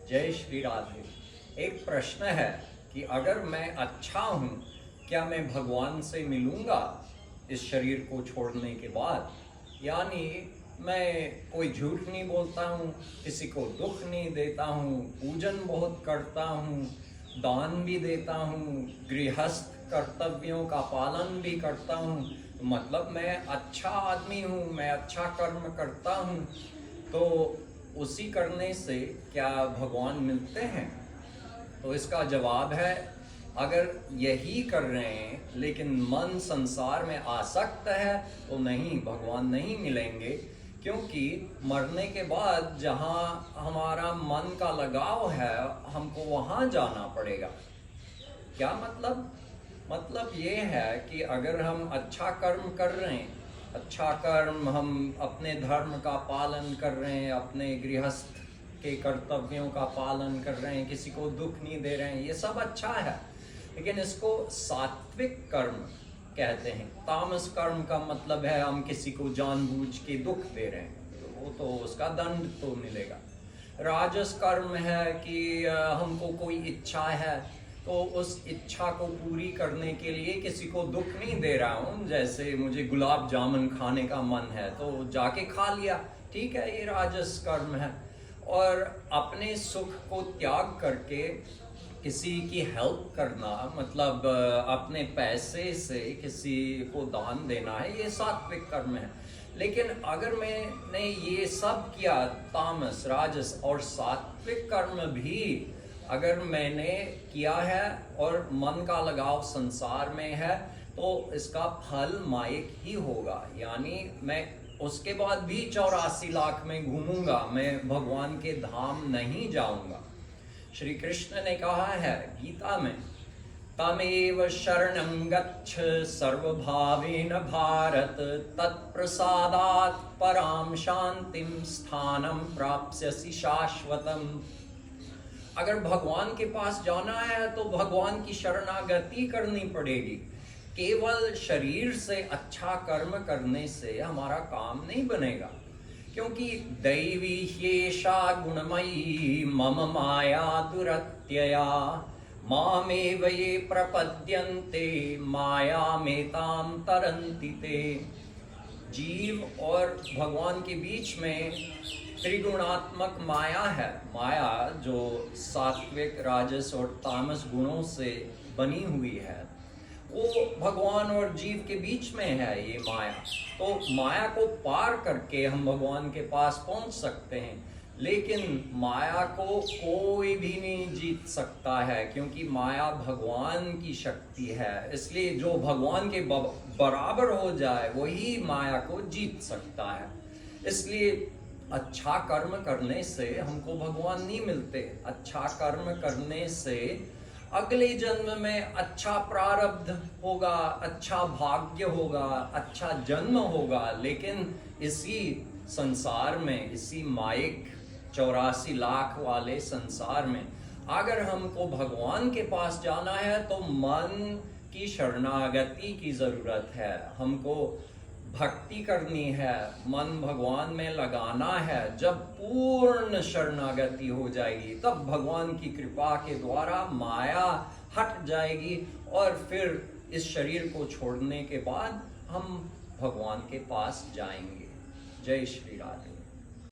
जय श्री राधे। एक प्रश्न है कि अगर मैं अच्छा हूँ, क्या मैं भगवान से मिलूँगा इस शरीर को छोड़ने के बाद? यानी मैं कोई झूठ नहीं बोलता हूँ, किसी को दुख नहीं देता हूँ, पूजन बहुत करता हूँ, दान भी देता हूँ, गृहस्थ कर्तव्यों का पालन भी करता हूँ, मतलब मैं अच्छा आदमी हूँ, मैं अच्छा कर्म करता हूँ, तो उसी करने से क्या भगवान मिलते हैं? तो इसका जवाब है, अगर यही कर रहे हैं लेकिन मन संसार में आसक्त है तो नहीं, भगवान नहीं मिलेंगे। क्योंकि मरने के बाद जहाँ हमारा मन का लगाव है, हमको वहाँ जाना पड़ेगा। क्या मतलब ये है कि अगर हम अच्छा कर्म कर रहे हैं, अच्छा कर्म, हम अपने धर्म का पालन कर रहे हैं, अपने गृहस्थ के कर्तव्यों का पालन कर रहे हैं, किसी को दुख नहीं दे रहे हैं, ये सब अच्छा है, लेकिन इसको सात्विक कर्म कहते हैं। तामस कर्म का मतलब है हम किसी को जानबूझ के दुख दे रहे हैं, तो वो तो उसका दंड तो मिलेगा। राजस कर्म है कि हमको कोई इच्छा है, तो उस इच्छा को पूरी करने के लिए किसी को दुख नहीं दे रहा हूँ। जैसे मुझे गुलाब जामुन खाने का मन है तो जाके खा लिया, ठीक है, ये राजस कर्म है। और अपने सुख को त्याग करके किसी की हेल्प करना, मतलब अपने पैसे से किसी को दान देना है, ये सात्विक कर्म है। लेकिन अगर मैंने ये सब किया, तामस, राजस और सात्विक कर्म भी अगर मैंने किया है और मन का लगाव संसार में है, तो इसका फल मायिक ही होगा। यानी मैं उसके बाद भी 84 लाख में घूमूंगा, मैं भगवान के धाम नहीं जाऊंगा। श्री कृष्ण ने कहा है गीता में, तमेव शरणं गच्छ सर्वभावेन भारत, तत्प्रसादात् पराम शांतिं स्थानं प्राप्स्यसि शाश्वतम्। अगर भगवान के पास जाना है तो भगवान की शरणागति करनी पड़ेगी। केवल शरीर से अच्छा कर्म करने से हमारा काम नहीं बनेगा, क्योंकि दैवी ह्येषा गुणमयी मम माया दुरत्यया, मामेव ये प्रपद्यन्ते मायामेतां तरन्ति ते। जीव और भगवान के बीच में त्रिगुणात्मक माया है। माया जो सात्विक, राजस और तामस गुणों से बनी हुई है, वो भगवान और जीव के बीच में है ये माया। तो माया को पार करके हम भगवान के पास पहुंच सकते हैं, लेकिन माया को कोई भी नहीं जीत सकता है, क्योंकि माया भगवान की शक्ति है। इसलिए जो भगवान के बराबर हो जाए वही माया को जीत सकता है। इसलिए अच्छा कर्म करने से हमको भगवान नहीं मिलते। अच्छा कर्म करने से अगले जन्म में अच्छा प्रारब्ध होगा, अच्छा भाग्य होगा, अच्छा जन्म होगा। लेकिन इसी संसार में, इसी माइक 84 लाख वाले संसार में, अगर हमको भगवान के पास जाना है तो मन की शरणागति की जरूरत है। हमको भक्ति करनी है, मन भगवान में लगाना है। जब पूर्ण शरणागति हो जाएगी तब भगवान की कृपा के द्वारा माया हट जाएगी, और फिर इस शरीर को छोड़ने के बाद हम भगवान के पास जाएंगे। जय श्री राधे।